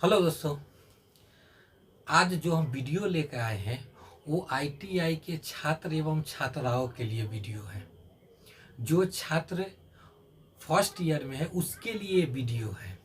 Hello दोस्तों। आज जो हम वीडियो लेकर आए हैं वो आईटीआई के छात्र एवं छात्राओं के लिए वीडियो है। जो छात्र फर्स्ट ईयर में है उसके लिए वीडियो है।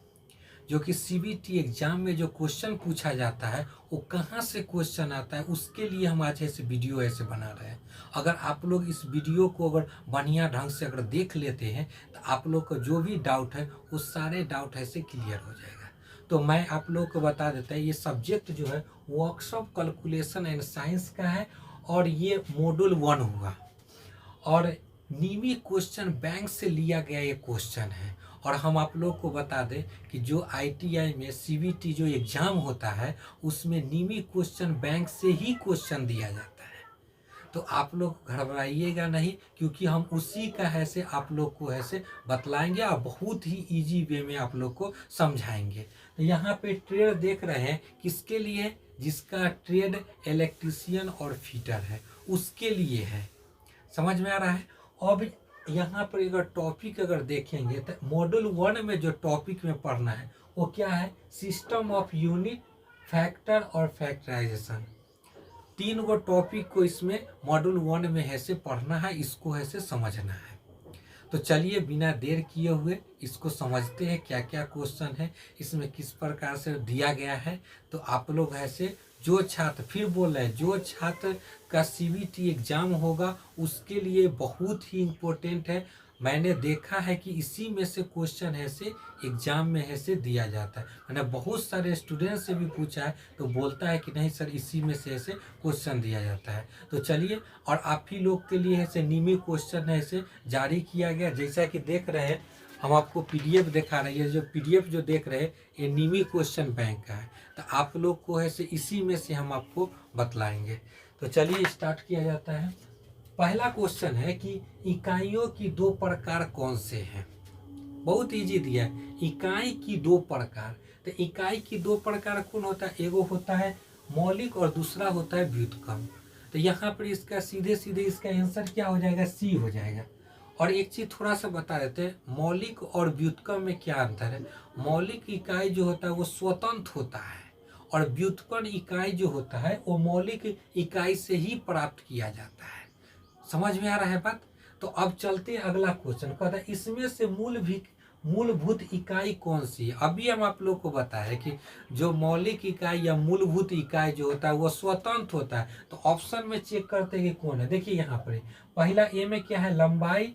जो कि सीबीटी एग्जाम में जो क्वेश्चन पूछा जाता है वो कहाँ से क्वेश्चन आता है उसके लिए हम आज ऐसे वीडियो ऐसे बना रहे हैं। अगर आप लोग इस वीडियो को अगर बढ़िया ढंग से अगर देख लेते हैं तो आप लोग को जो भी डाउट है वो सारे डाउट ऐसे क्लियर हो जाएगा। तो मैं आप लोग को बता देता है, ये सब्जेक्ट जो है वर्कशॉप कैलकुलेशन एंड साइंस का है और ये मॉड्यूल 1 हुआ। और नीमी क्वेश्चन बैंक से लिया गया ये क्वेश्चन है। और हम आप लोग को बता दें कि जो आईटीआई में सीबीटी जो एग्जाम होता है उसमें नीमी क्वेश्चन बैंक से ही क्वेश्चन दिया जाता है। तो आप लोग घबराइएगा नहीं, क्योंकि हम उसी का ऐसे आप लोग को ऐसे बतलाएंगे और बहुत ही इजी वे में आप लोग को समझाएंगे। तो यहाँ पे ट्रेड देख रहे हैं किसके लिए, जिसका ट्रेड इलेक्ट्रीशियन और फिटर है उसके लिए है। समझ में आ रहा है। अब यहाँ पर अगर टॉपिक अगर देखेंगे तो मॉड्यूल 1 में जो टॉपिक में पढ़ना है वो क्या है, सिस्टम ऑफ यूनिट, फैक्टर और फैक्टराइजेशन। तीन गो टॉपिक को इसमें मॉड्यूल 1 में ऐसे पढ़ना है, इसको ऐसे समझना है। तो चलिए बिना देर किए हुए इसको समझते हैं क्या क्या क्वेश्चन है, इसमें किस प्रकार से दिया गया है। तो आप लोग ऐसे जो छात्र, फिर बोल रहे हैं, जो छात्र का सीबीटी एग्जाम होगा उसके लिए बहुत ही इम्पोर्टेंट है। मैंने देखा है कि इसी में से क्वेश्चन ऐसे एग्जाम में ऐसे दिया जाता है। मैंने बहुत सारे स्टूडेंट से भी पूछा है तो बोलता है कि नहीं सर इसी में से ऐसे क्वेश्चन दिया जाता है। तो चलिए, और आप ही लोग के लिए ऐसे नियमित क्वेश्चन है ऐसे जारी किया गया। जैसा कि देख रहे हैं हम आपको पीडीएफ दिखा रहे हैं, ये जो पीडीएफ जो देख रहे हैं ये नियमित क्वेश्चन बैंक का है। तो आप लोग को ऐसे इसी में से हम आपको बतलाएंगे। तो चलिए स्टार्ट किया जाता है। पहला क्वेश्चन है कि इकाइयों की दो प्रकार कौन से हैं। बहुत इजी दिया है, इकाई की दो प्रकार। तो इकाई की दो प्रकार कौन होता है, एगो होता है मौलिक और दूसरा होता है व्युत्क्रम। तो यहाँ पर इसका सीधे सीधे इसका आंसर क्या हो जाएगा, सी हो जाएगा। और एक चीज थोड़ा सा बता देते हैं, मौलिक और व्युत्क्रम में क्या अंतर है। मौलिक इकाई जो होता है वो स्वतंत्र होता है और व्युत्क्रम इकाई जो होता है वो मौलिक इकाई से ही प्राप्त किया जाता है। समझ में आ रहा है बात। तो अब चलते अगला क्वेश्चन, कहता है इसमें से मूलभूत इकाई कौन सी है। अभी हम आप लोग को बताया कि जो मौलिक इकाई या मूलभूत इकाई जो होता है वो स्वतंत्र होता है। तो ऑप्शन में चेक करते हैं कि कौन है। देखिए यहाँ पर पहला ए में क्या है, लंबाई,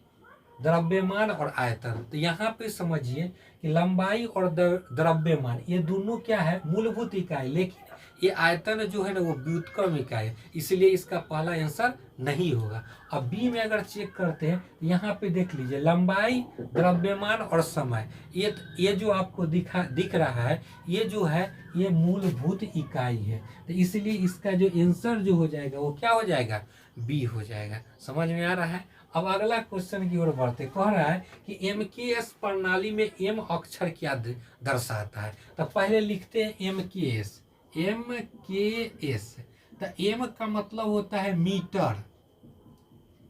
द्रव्यमान और आयतन। तो यहाँ पे समझिए कि लंबाई और द्रव्यमान ये दोनों क्या है, मूलभूत इकाई। लेकिन ये आयतन जो है ना वो व्युत्क्रम इकाई है, इसलिए इसका पहला आंसर नहीं होगा। अब बी में अगर चेक करते हैं यहाँ पे देख लीजिए, लंबाई, द्रव्यमान और समय, ये जो आपको दिख रहा है ये जो है ये मूलभूत इकाई है। तो इसलिए इसका जो आंसर जो हो जाएगा वो क्या हो जाएगा, बी हो जाएगा। समझ में आ रहा है। अब अगला क्वेश्चन की ओर बढ़ते, कह रहा है कि एमकेएस प्रणाली में एम अक्षर क्या दर्शाता है। तो पहले लिखते हैं एमकेएस। एमकेएस तो एम का मतलब होता है मीटर,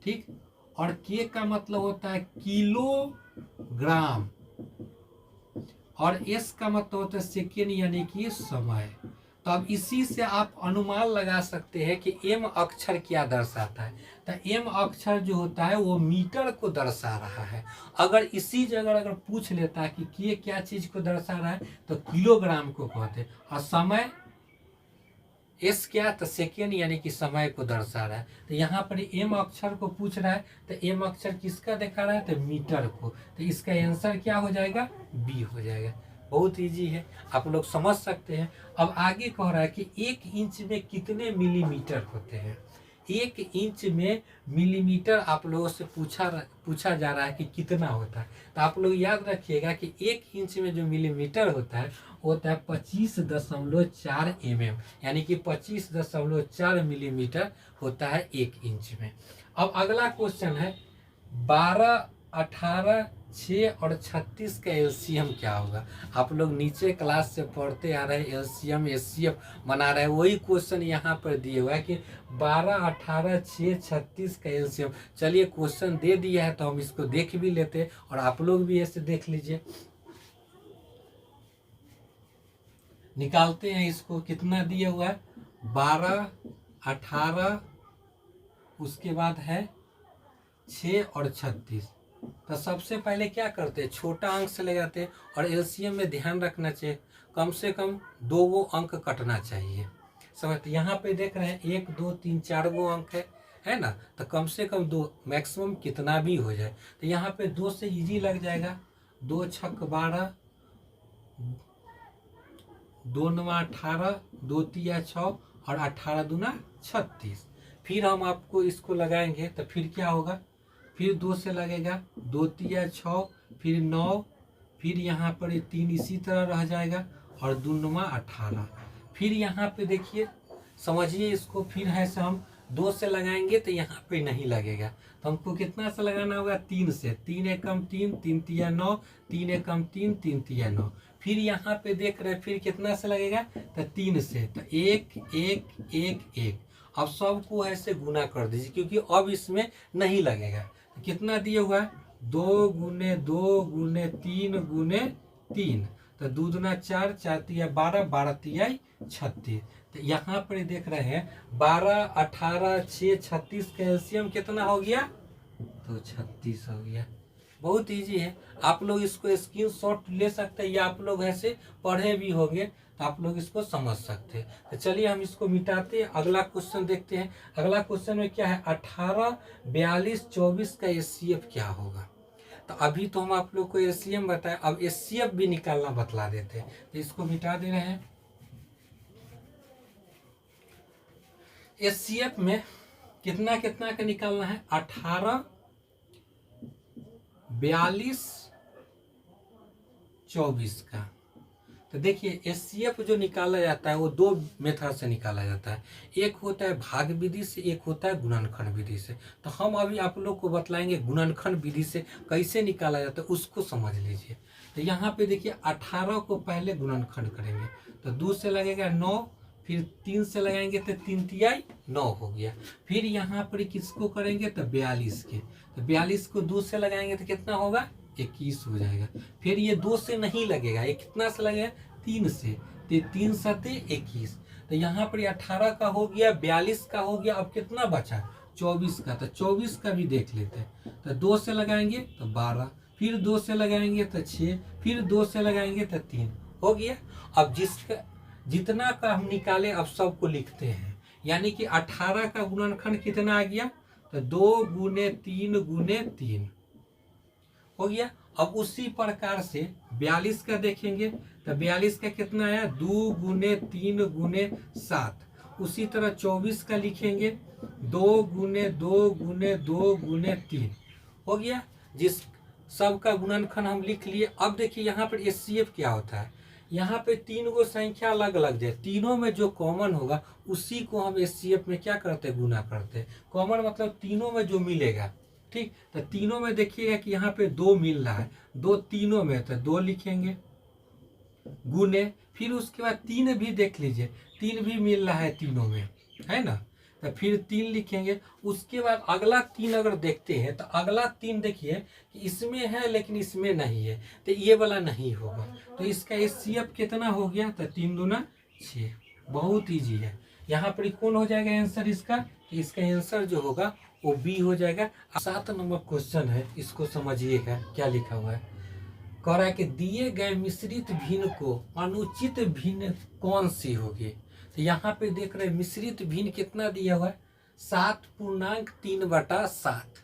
ठीक, और के का मतलब होता है किलोग्राम, और एस का मतलब होता है सेकेंड यानी कि समय। तो अब इसी से आप अनुमान लगा सकते हैं कि एम अक्षर क्या दर्शाता है। तो एम अक्षर जो होता है वो मीटर को दर्शा रहा है। अगर इसी जगह अगर पूछ लेता है कि के क्या चीज को दर्शा रहा है तो किलोग्राम को कहते हैं, और समय एस क्या, तो सेकेंड यानी कि समय को दर्शा रहा है। तो यहाँ पर एम अक्षर को पूछ रहा है तो एम अक्षर किसका दिखा रहा है, तो मीटर को। तो इसका आंसर क्या हो जाएगा, बी हो जाएगा। बहुत इजी है, आप लोग समझ सकते हैं। अब आगे कह रहा है कि 1 इंच में कितने मिलीमीटर होते हैं। 1 इंच में मिलीमीटर आप लोगों से पूछा जा रहा है कि कितना होता है। तो आप लोग याद रखिएगा कि 1 इंच में जो मिलीमीटर होता है वो होता है 25.4 mm, यानी कि 25.4 मिलीमीटर होता है 1 इंच में। अब अगला क्वेश्चन है 12, 18, 6 और 36 का एलसीएम क्या होगा। आप लोग नीचे क्लास से पढ़ते आ रहे हैं, एलसीएम एचसीएफ बना रहे हैं, वही क्वेश्चन यहाँ पर दिए हुआ है कि 12, 18, 6, 36 का एलसीएम। चलिए क्वेश्चन दे दिया है तो हम इसको देख भी लेते हैं और आप लोग भी ऐसे देख लीजिए। निकालते हैं इसको। कितना दिया हुआ है 12, 18, उसके बाद है 6 और 36। तो सबसे पहले क्या करते हैं, छोटा अंक से ले जाते हैं। और एलसीएम में ध्यान रखना चाहिए कम से कम 2 गो अंक कटना चाहिए। समझते, यहाँ पे देख रहे हैं 1 2 3 4 गो अंक है ना। तो कम से कम 2, मैक्सिमम कितना भी हो जाए। तो यहाँ पे 2 से इजी लग जाएगा। 2 छक 12, 2 9 18, 2 3 6 और 18 दूना 36। फिर हम आपको इसको लगाएंगे तो फिर क्या होगा, फिर 2 से लगेगा, 2 3 6, फिर 9, फिर यहाँ पर 3 इसी तरह रह जाएगा और 2 9 18। फिर यहाँ पे देखिए, समझिए इसको, फिर है से हम 2 से लगाएंगे तो यहाँ पे नहीं लगेगा। तो हमको कितना से लगाना होगा, 3 से। 3 एकम 3, 3 तिया 9, 3 एकम 3, 3 तिया 9। फिर यहाँ पे देख रहे हैं फिर कितना से लगेगा, तो 3 से। तो 1 1 1 1। अब सबको ऐसे गुना कर दीजिए क्योंकि अब इसमें नहीं लगेगा। तो कितना दिया हुआ है, 2 गुने 2 गुने 3 गुने 3। तो 2 दूना 4, 4 तिया 12, 12 तिया 36। तो यहाँ पर देख रहे हैं 12 18 6 36 का एलसीएम कितना हो गया, तो 36 हो गया। बहुत इजी है, आप लोग इसको स्क्रीनशॉट ले सकते हैं या आप लोग ऐसे पढ़े भी होंगे तो आप लोग इसको समझ सकते हैं। तो चलिए हम इसको मिटाते हैं, अगला क्वेश्चन देखते हैं। अगला क्वेश्चन में क्या है, 18 42 24 का एचसीएफ क्या होगा। तो अभी तो हम आप लोग को एचसीएफ बताए, अब एचसीएफ भी निकालना बतला देते हैं। तो इसको मिटा दे रहे हैं। एचसीएफ में कितना कितना का निकालना है, 18 42 24 का। तो देखिए एचसीएफ जो निकाला जाता है वो 2 मेथड से निकाला जाता है। एक होता है भाग विधि से, एक होता है गुणनखंड विधि से। तो हम अभी आप लोग को बतलाएंगे गुणनखंड विधि से कैसे निकाला जाता है, उसको समझ लीजिए। तो यहाँ पे देखिए 18 को पहले गुणनखंड करेंगे तो 2 से लगेगा 9, फिर 3 से लगाएंगे तो 3 तिया 9 हो गया। फिर यहाँ पर किसको करेंगे तो 42 के, तो 42 को 2 से लगाएंगे तो कितना होगा, 21 हो जाएगा। फिर ये 2 से नहीं लगेगा, ये कितना से लगेगा, 3 से। तो 3 7 21। तो यहाँ पर 18 का हो गया, 42 का हो गया, अब कितना बचा 24 का। तो 24 का भी देख लेते हैं। तो 2 से लगाएंगे तो 12, फिर 2 से लगाएंगे तो 6, फिर 2 से लगाएंगे तो 3 हो गया। अब जिसका जितना का हम निकाले अब सबको लिखते हैं। यानी कि 18 का गुणनखंड कितना आ गया, तो 2 गुने 3 गुने 3 हो गया। अब उसी प्रकार से 42 का देखेंगे तो 42 का कितना आया, 2 गुने 3 गुने 7। उसी तरह 24 का लिखेंगे 2 गुने 2 गुने 2 गुने 3 हो गया। जिस सब का गुणनखंड हम लिख लिए। अब देखिए यहाँ पर एचसीएफ क्या होता है, यहाँ पे 3 गो संख्या अलग अलग दे, तीनों में जो कॉमन होगा उसी को हम एचसीएफ में क्या करते हैं, गुना करते हैं। कॉमन मतलब तीनों में जो मिलेगा, ठीक। तो तीनों में देखिएगा कि यहाँ पे 2 मिल रहा है, 2 तीनों में, तो 2 लिखेंगे गुने। फिर उसके बाद 3 भी देख लीजिए, 3 भी मिल रहा है तीनों में, है ना। तो फिर 3 लिखेंगे। उसके बाद अगला 3 अगर देखते हैं तो अगला 3 देखिए कि इसमें है लेकिन इसमें नहीं है, तो ये वाला नहीं होगा। तो इसका एचसीएफ कितना हो गया, तो 3 दूना 6। बहुत ईजी है। यहाँ पर कौन हो जाएगा आंसर इसका, इसका आंसर जो होगा वो बी हो जाएगा। 7 नंबर क्वेश्चन है, इसको समझिएगा क्या लिखा हुआ है। कह रहा है कि दिए गए मिश्रित भिन्न को अनुचित भिन्न कौन सी होगी। तो यहाँ पे देख रहे हैं मिश्रित भिन्न कितना दिया हुआ है, 7.3/7।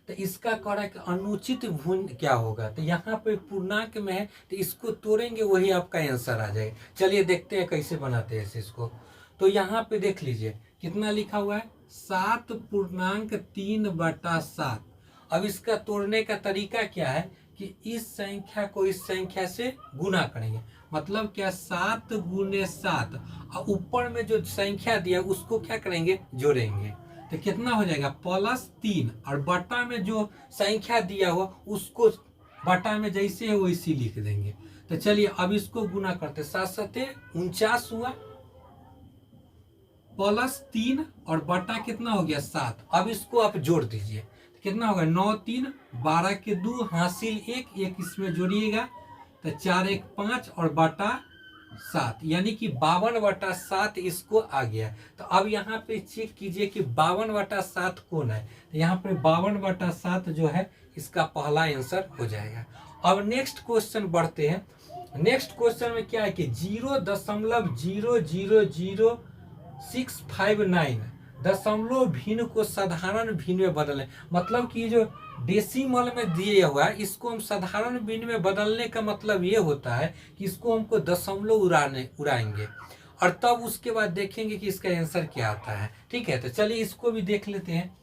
तो इसका कह रहा है कि अनुचित भिन्न क्या होगा। तो यहाँ पे पूर्णांक में है तो इसको तोड़ेंगे वही आपका आंसर आ जाएगा। चलिए देखते हैं कैसे बनाते हैं इसको। तो यहाँ पे देख लीजिए कितना लिखा हुआ है, 7.3/7। अब इसका तोड़ने का तरीका क्या है कि इस संख्या को इस संख्या से गुना करेंगे। मतलब क्या, 7 गुने 7 और ऊपर में जो संख्या दिया उसको क्या करेंगे, जोड़ेंगे। तो कितना हो जाएगा, +3, और बटा में जो संख्या दिया हुआ उसको बटा में जैसे है वैसे लिख देंगे। तो चलिए अब इसको गुना करते, 7 7 49 हुआ, +3 और बटा कितना हो गया 7। अब इसको आप जोड़ दीजिए तो कितना होगा, 9 3 12 के 2 हासिल 1 1 इसमें जोड़िएगा तो 4 1 5 और बटा 7, यानी कि 52/7 इसको आ गया। तो अब यहाँ पे चेक कीजिए कि 52/7 कौन है। तो यहाँ पे 52/7 जो है इसका पहला आंसर हो जाएगा। अब नेक्स्ट क्वेश्चन बढ़ते हैं। नेक्स्ट क्वेश्चन में क्या है कि 0.0000659 दशमलव भिन्न को साधारण भिन्न में बदलें। मतलब कि जो डेसिमल में दिए हुआ है इसको हम साधारण भिन्न में बदलने का मतलब ये होता है कि इसको हमको दशमलव उड़ाएंगे और तब उसके बाद देखेंगे कि इसका आंसर क्या आता है। ठीक है, तो चलिए इसको भी देख लेते हैं।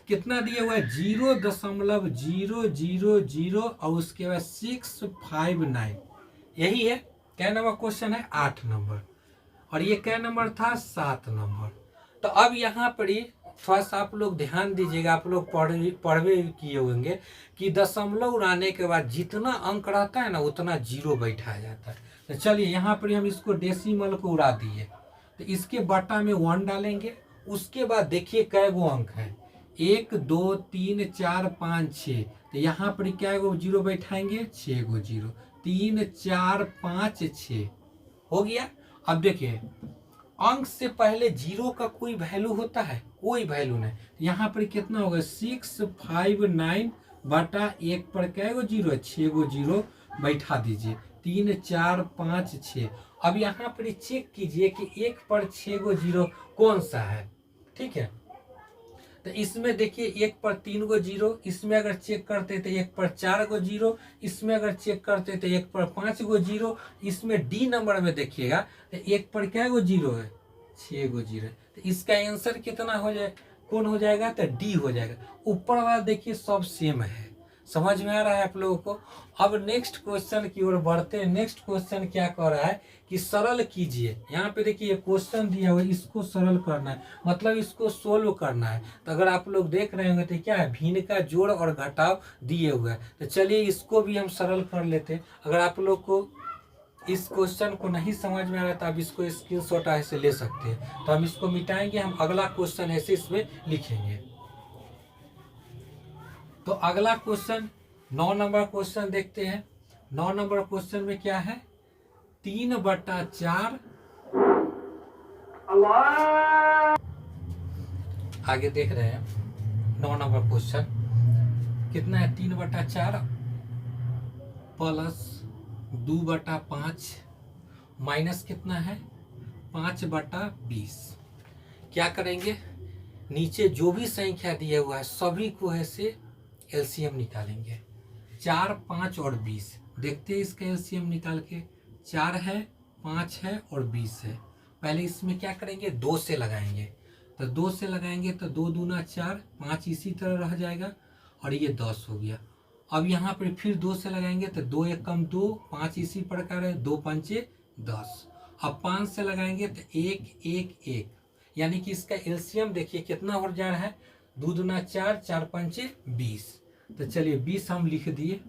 कितना दिया हुआ है 0.000 और उसके बाद 659, यही है। क्या नंबर क्वेश्चन है? 8 नंबर। और ये क्या नंबर था? 7 नंबर। तो अब यहाँ पर ही थोड़ा सा आप लोग ध्यान दीजिएगा, आप लोग पढ़वे किए होंगे कि दशमलव उड़ाने के बाद जितना अंक रहता है ना उतना जीरो बैठाया जाता है। तो चलिए यहाँ पर हम इसको डेसिमल को उड़ा दिए, तो इसके बटा में 1 डालेंगे। उसके बाद देखिए कै गो अंक है, 1 2 3 4 5 6। तो यहाँ पर क्या गो जीरो बैठाएंगे? 6 गो जीरो, 3 4 5 6 हो गया। अब देखिए अंक से पहले जीरो का कोई वैल्यू होता है? कोई वैल्यू नहीं। यहाँ पर कितना होगा? 659 बटा 1 पर क्या गो जीरो है? 6 गो जीरो बैठा दीजिए, 3 4 5 6। अब यहाँ पर चेक कीजिए कि 1 पर 6 गो जीरो कौन सा है। ठीक है, तो इसमें देखिए 1 पर 3 गो जीरो, इसमें अगर चेक करते तो 1 पर 4 गो जीरो, इसमें अगर चेक करते तो 1 पर 5 गो जीरो, इसमें डी नंबर में देखिएगा तो 1 पर क्या गो जीरो है? 6 गो जीरो। तो इसका आंसर कितना हो जाए? कौन हो जाएगा? तो डी हो जाएगा। ऊपर वाला देखिए सब सेम है। समझ में आ रहा है आप लोगों को? अब नेक्स्ट क्वेश्चन की ओर बढ़ते हैं। नेक्स्ट क्वेश्चन क्या कह रहा है कि सरल कीजिए। यहाँ पे देखिए क्वेश्चन दिया हुआ है, इसको सरल करना है, मतलब इसको सोल्व करना है। तो अगर आप लोग देख रहे होंगे तो क्या है, भिन्न का जोड़ और घटाव दिए हुए हैं। तो चलिए इसको भी हम सरल कर लेते हैं। अगर आप लोग को इस क्वेश्चन को नहीं समझ में आ रहा तो आप इसको स्क्रीनशॉट ऐसे ले सकते हैं। तो हम इसको मिटाएंगे, हम अगला क्वेश्चन ऐसे इसमें लिखेंगे। तो अगला क्वेश्चन 9 नंबर क्वेश्चन देखते हैं। 9 नंबर क्वेश्चन में क्या है? 3/4। आगे देख रहे हैं 9 नंबर क्वेश्चन कितना है? 3/4 प्लस 2/5 माइनस कितना है? 5/20। क्या करेंगे? नीचे जो भी संख्या दिया हुआ है सभी को ऐसे एलसीएम निकालेंगे। 4 5 और 20। देखते हैं इसका एलसीएम निकाल के। 4 है, 5 है और 20 है। पहले इसमें क्या करेंगे? 2 से लगाएंगे। तो 2 से लगाएंगे तो 2 दूना 4, 5 इसी तरह रह जाएगा और ये 10 हो गया। अब यहाँ पर फिर 2 से लगाएंगे तो 2 एकम 2, 5 इसी प्रकार है, 2 पंचे 10। अब 5 से लगाएंगे तो 1 1 1, यानी कि इसका एलसीएम देखिए कितना हो जा रहा है? 2 दूना 4, 4 पंचे 20। तो चलिए 20 हम लिख दिए।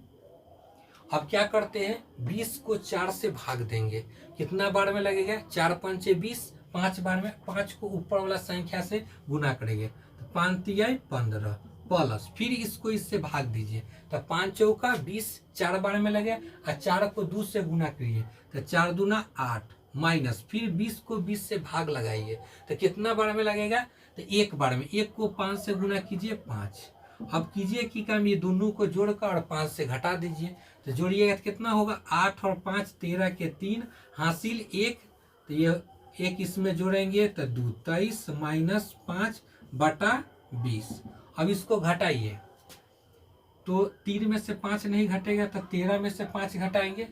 अब क्या करते हैं? 20 को 4 से भाग देंगे। कितना बार में लगेगा? 4 पंचे 20, 5 बार में। 5 को ऊपर वाला संख्या से गुना करेंगे तो 5 तिया 15 प्लस फिर इसको इससे भाग दीजिए। तो 5 चौका 20, 4 बार में लगे और 4 को 2 से गुना करिए तो 4 दूना 8 माइनस फिर 20 को 20 से भाग लगाइए तो कितना बार में लगेगा? तो 1 बार में। 1 को 5 से गुना कीजिए 5। अब कीजिए कि काम, ये दोनों को जोड़कर और 5 से घटा दीजिए तो जोड़िएगा तो कितना होगा? 8 और 5 13 के 3 हासिल 1। तो ये 1 इसमें जोड़ेंगे तो 2 23 माइनस 5/20। अब इसको घटाइए तो 3 में से 5 नहीं घटेगा तो 13 में से 5 घटाएंगे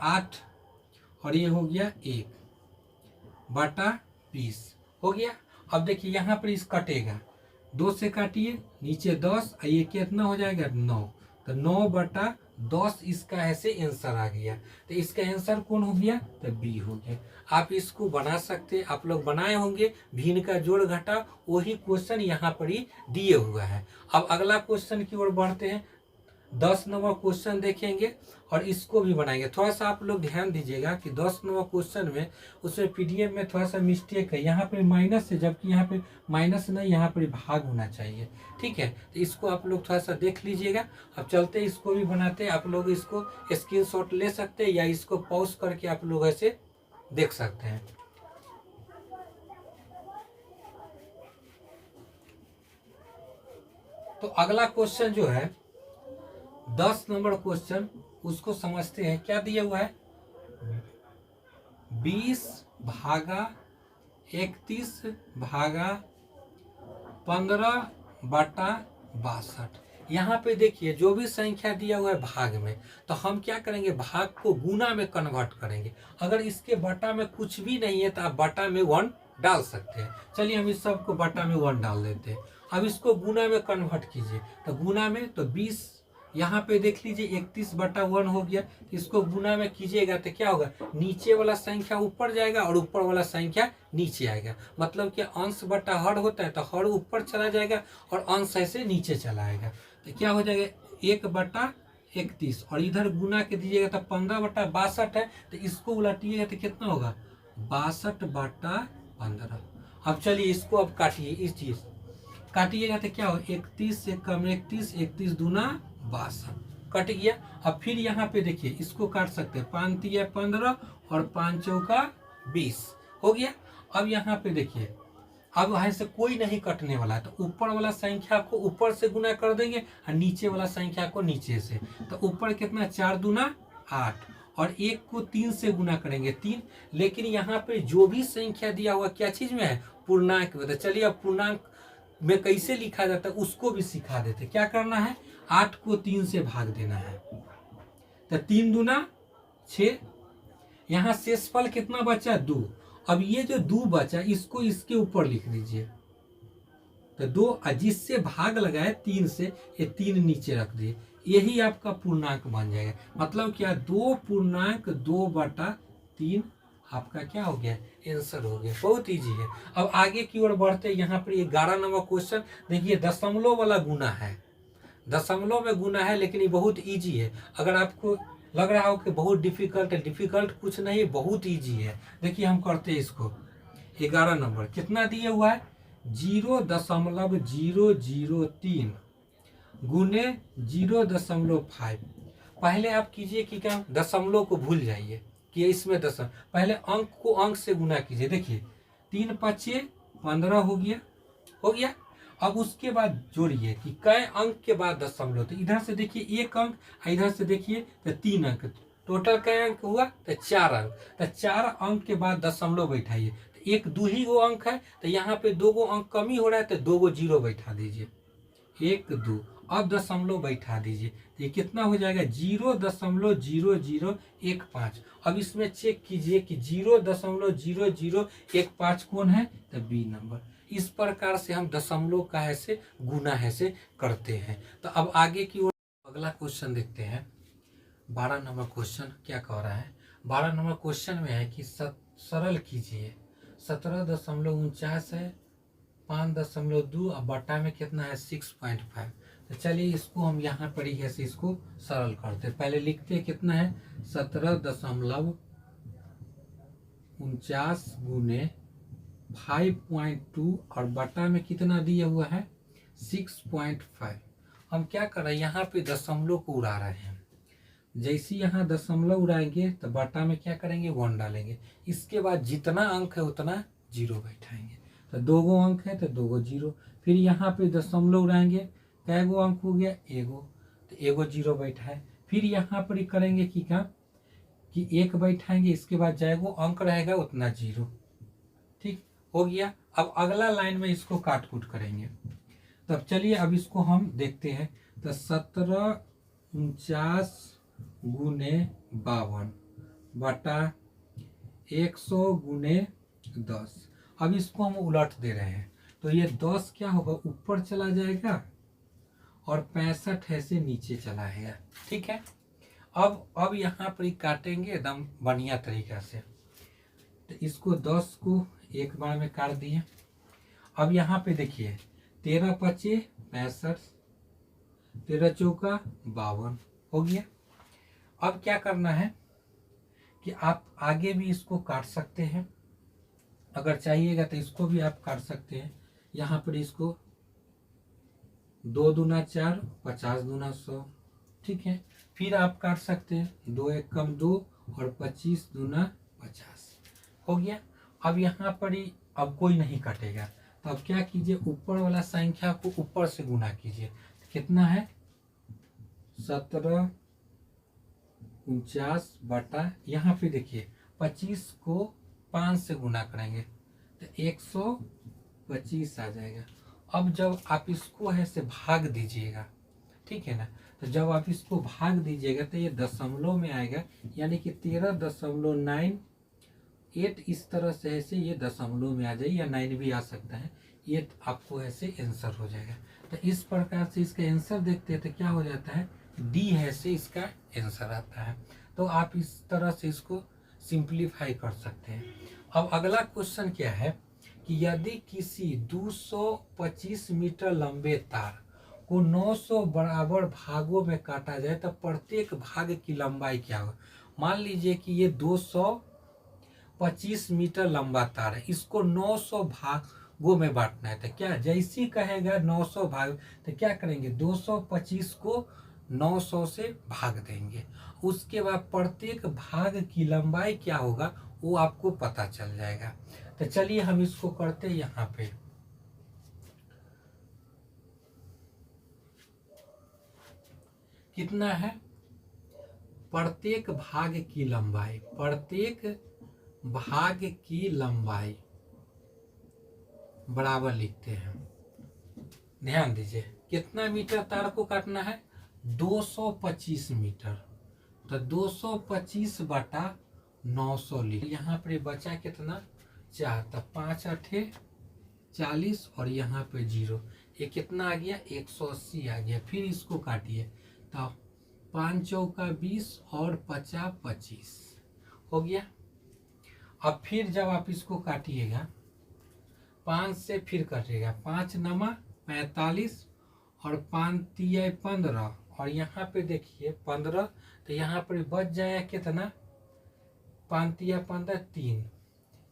8 और ये हो गया 1/20 हो गया। अब देखिए यहाँ पर इस कटेगा, 2 से काटिए, नीचे 10 और ये कितना हो जाएगा? 9। तो 9/10 इसका ऐसे आंसर आ गया। तो इसका आंसर कौन हो गया? तो बी हो गया। आप इसको बना सकते, आप लोग बनाए होंगे, भिन्न का जोड़ घटा वही क्वेश्चन यहाँ पर ही दिए हुआ है। अब अगला क्वेश्चन की ओर बढ़ते हैं। 10 नंबर क्वेश्चन देखेंगे और इसको भी बनाएंगे। थोड़ा सा आप लोग ध्यान दीजिएगा कि 10 नंबर क्वेश्चन में उसमें पीडीएफ में थोड़ा सा मिस्टेक है, यहाँ पे माइनस है जबकि यहाँ पे माइनस नहीं, यहाँ पर भाग होना चाहिए। ठीक है, तो इसको आप लोग थोड़ा सा देख लीजिएगा। अब चलते इसको भी बनाते हैं। आप लोग इसको स्क्रीनशॉट ले सकते हैं या इसको पॉज करके आप लोग ऐसे देख सकते हैं। तो अगला क्वेश्चन जो है 10 नंबर क्वेश्चन, उसको समझते हैं। क्या दिया हुआ है? 20 भागा 31 भागा 15/62। यहाँ पे देखिए जो भी संख्या दिया हुआ है भाग में, तो हम क्या करेंगे, भाग को गुना में कन्वर्ट करेंगे। अगर इसके बटा में कुछ भी नहीं है तो आप बटा में 1 डाल सकते हैं। चलिए हम इस सबको बटा में 1 डाल देते हैं। अब इसको गुना में कन्वर्ट कीजिए, तो गुना में तो 20, यहाँ पे देख लीजिए 31/1 हो गया। इसको गुना में कीजिएगा तो क्या होगा, नीचे वाला संख्या ऊपर जाएगा और ऊपर वाला संख्या नीचे आएगा। मतलब कि अंश बटा हर होता है, तो हर ऊपर चला जाएगा और अंश ऐसे नीचे चला आएगा। तो क्या हो जाएगा 1/31, और इधर गुना के दीजिएगा तो 15/62 है। तो इसको उलटिएगा तो कितना होगा, 62/15। अब चलिए इसको अब काटिए, इस चीज काटिएगा तो क्या हो, 31 से कम 31, 31 दूना 62, कट गया। अब फिर यहाँ पे देखिए इसको काट सकते हैं, 5 तिया 15 और 5 चौका 20 हो गया। अब यहाँ पे देखिए अब यहाँ से कोई नहीं कटने वाला है, तो ऊपर वाला संख्या को ऊपर से गुना कर देंगे और नीचे वाला संख्या को नीचे से। तो ऊपर कितना, 4 दूना 8, और 1 को 3 से गुना करेंगे 3। लेकिन यहाँ पे जो भी संख्या दिया हुआ क्या चीज में है, पूर्णांक में। तो चलिए अब पूर्णांक में कैसे लिखा जाता है उसको भी सिखा देते। क्या करना है, 8 को 3 से भाग देना है, तो 3 दूना 6। यहाँ शेषफल कितना बचा, 2। अब ये जो 2 बचा इसको इसके ऊपर लिख दीजिए, तो 2, जिससे भाग लगाए 3 से, ये 3 नीचे रख दिए। यही आपका पूर्णांक बन जाएगा। मतलब क्या, 2.2/3 आपका क्या हो गया, आंसर हो गया। बहुत इजी है। अब आगे की ओर बढ़ते हैं। यहाँ पर 11 नंबर क्वेश्चन देखिए, दशमलव वाला गुना है। दशमलव में गुना है, लेकिन ये बहुत इजी है। अगर आपको लग रहा हो कि बहुत डिफिकल्ट है, डिफिकल्ट कुछ नहीं, बहुत इजी है। देखिए हम करते हैं इसको। 11 नंबर कितना दिया हुआ है, 0.003 गुने 0.5। पहले आप कीजिए कि क्या, दशमलव को भूल जाइए कि इसमें दशम, पहले अंक को अंक से गुना कीजिए। देखिए 3 5 15 हो गया। अब उसके बाद जोड़िए कि कई अंक के बाद दशमलव। तो इधर से देखिए 1 अंक, इधर से देखिए तो 3 अंक, टोटल कई अंक हुआ, तो 4 अंक। तो 4 अंक के बाद दशमलव बैठाइए। तो 1 2 ही गो अंक है, तो यहाँ पे 2 गो अंक कमी हो रहा है, तो 2 गो जीरो बैठा दीजिए, 1 2। अब दशमलव बैठा दीजिए, तो ये कितना हो जाएगा, 0.0015। अब इसमें चेक कीजिए कि 0.0015 कौन है, तो बी नंबर। इस प्रकार से हम दशमलव का ऐसे गुना ऐसे करते हैं। तो अब आगे की ओर अगला क्वेश्चन देखते हैं। 12 नंबर क्वेश्चन क्या कह रहा है। 12 नंबर क्वेश्चन में है कि सरल कीजिए, 17.49 है, 5.2 और बटा में कितना है 6.5। तो चलिए इसको हम यहाँ पर ही ऐसे इसको सरल करते हैं। पहले लिखते हैं कितना है, 17.49 गुने 5.2 और बटा में कितना दिया हुआ है 6.5। हम क्या कर रहे हैं, यहाँ पे दशमलव को उड़ा रहे हैं। जैसे यहाँ दशमलव उड़ाएंगे तो बटा में क्या करेंगे, 1 डालेंगे। इसके बाद जितना अंक है उतना जीरो बैठाएंगे। तो 2 गो अंक है तो 2 गो जीरो। फिर यहाँ पे दशमलव उड़ाएंगे, कै गो अंक हो गया, 1 गो, तो 1 गो जीरो बैठाए। फिर यहाँ पर ही करेंगे कि क्या, कि 1 बैठाएंगे, इसके बाद जैगो अंक रहेगा उतना जीरो। ठीक हो गया। अब अगला लाइन में इसको काट कूट करेंगे। तब चलिए अब इसको हम देखते हैं। तो 1749 गुने 52 बटा 100 गुने 10। अब इसको हम उलट दे रहे हैं, तो ये 10 क्या होगा, ऊपर चला जाएगा और 65 ऐसे नीचे चला आएगा। ठीक है। अब यहाँ पर काटेंगे एकदम बढ़िया तरीका से। तो इसको 10 को एक बार में काट दिए। अब यहाँ पे देखिए 13 5 65, 13 चौका 52 हो गया। अब क्या करना है कि आप आगे भी इसको काट सकते हैं, अगर चाहिएगा तो इसको भी आप काट सकते हैं। यहाँ पर इसको 2 दूना 4, 50 दूना 100। ठीक है। फिर आप काट सकते हैं 2 1 कम 2 और 25 दूना 50। हो गया। अब यहाँ पर ही अब कोई नहीं कटेगा, तो अब क्या कीजिए, ऊपर वाला संख्या को ऊपर से गुना कीजिए। कितना है 1749 बटा, यहाँ पे देखिए 25 को 5 से गुना करेंगे तो 125 आ जाएगा। अब जब आप इसको है से भाग दीजिएगा, ठीक है ना, तो जब आप इसको भाग दीजिएगा तो ये दशमलव में आएगा, यानी कि 13.98 इस तरह से ऐसे ये दशमलव में आ जाए, या 9 भी आ सकता है, ये आपको ऐसे आंसर हो जाएगा। तो इस प्रकार से इसका आंसर देखते हैं तो क्या हो जाता है, डी है से इसका आंसर आता है। तो आप इस तरह से इसको सिंप्लीफाई कर सकते हैं। अब अगला क्वेश्चन क्या है कि यदि किसी 225 मीटर लंबे तार को 900 बराबर भागों में काटा जाए तो प्रत्येक भाग की लंबाई क्या होगा। मान लीजिए कि ये 225 मीटर लंबा तार है, इसको 900 भागों में बांटना है। तो क्या जैसे ही कहेगा 900 भाग, तो क्या करेंगे, 225 को 900 से भाग देंगे। उसके बाद प्रत्येक भाग की लंबाई क्या होगा वो आपको पता चल जाएगा। तो चलिए हम इसको करते हैं। यहाँ पे कितना है, प्रत्येक भाग की लंबाई, प्रत्येक भाग की लंबाई बराबर लिखते हैं। ध्यान दीजिए कितना मीटर तार को काटना है, 225 मीटर। तो 225 बटा 900 लिख, यहाँ पर बचा कितना 4, तो 5 8 40 और यहाँ पे 0, ये कितना आ गया 180 आ गया। फिर इसको काटिए तो 5 चौका 20 और 50 25 हो गया। अब फिर जब आप इसको काटिएगा 5 से फिर कटिएगा, 5 9 45 और 5 3 15 और यहाँ पे देखिए 15, तो यहाँ पर बच जाएगा कितना, 5 3 15 3,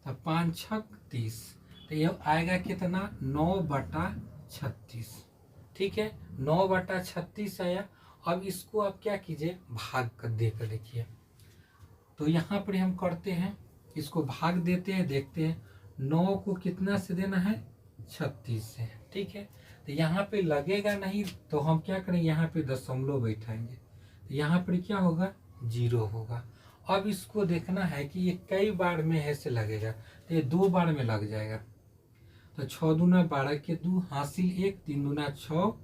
तो 5 6 30, तो ये आएगा कितना 9 बटा 36। ठीक है, 9 बटा 36 आया। अब इसको आप क्या कीजिए, भाग कर देकर देखिए। तो यहाँ पर हम करते हैं, इसको भाग देते हैं, देखते हैं 9 को कितना से देना है 36 से। ठीक है, तो यहाँ पे लगेगा नहीं, तो हम क्या करें, यहाँ पे दशमलव बैठाएंगे, तो यहाँ पर क्या होगा 0 होगा। अब इसको देखना है कि ये कई बार में ऐसे लगेगा, तो ये 2 बार में लग जाएगा। तो 6 दूना 12 के 2 हासिल 1, 3 दूना 6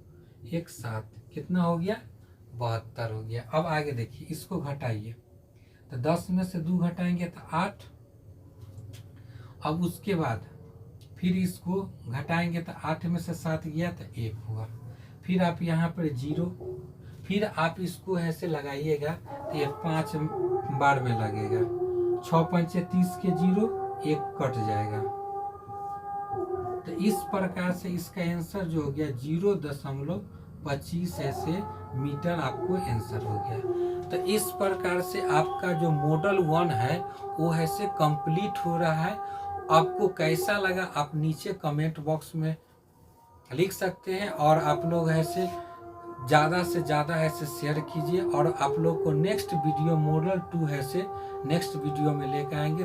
1 7, कितना हो गया 72 हो गया। अब आगे देखिए, इसको घटाइए, तो 10 में से 2 घटाएंगे तो 8। अब उसके बाद फिर इसको घटाएंगे तो 8 में से 7 गया तो 1 हुआ। फिर आप यहाँ पर 0, फिर आप इसको ऐसे लगाइएगा तो ये 5 बार में लगेगा। 6 5 30 के 0, 1 कट जाएगा। तो इस प्रकार से इसका आंसर जो हो गया 0.25 ऐसे मीटर आपको आंसर हो गया। तो इस प्रकार से आपका जो मॉडल 1 है वो ऐसे कंप्लीट हो रहा है। आपको कैसा लगा आप नीचे कमेंट बॉक्स में लिख सकते हैं, और आप लोग ऐसे ज़्यादा से ज़्यादा ऐसे शेयर कीजिए, और आप लोग को नेक्स्ट वीडियो मॉडल 2 ऐसे नेक्स्ट वीडियो में लेकर आएंगे।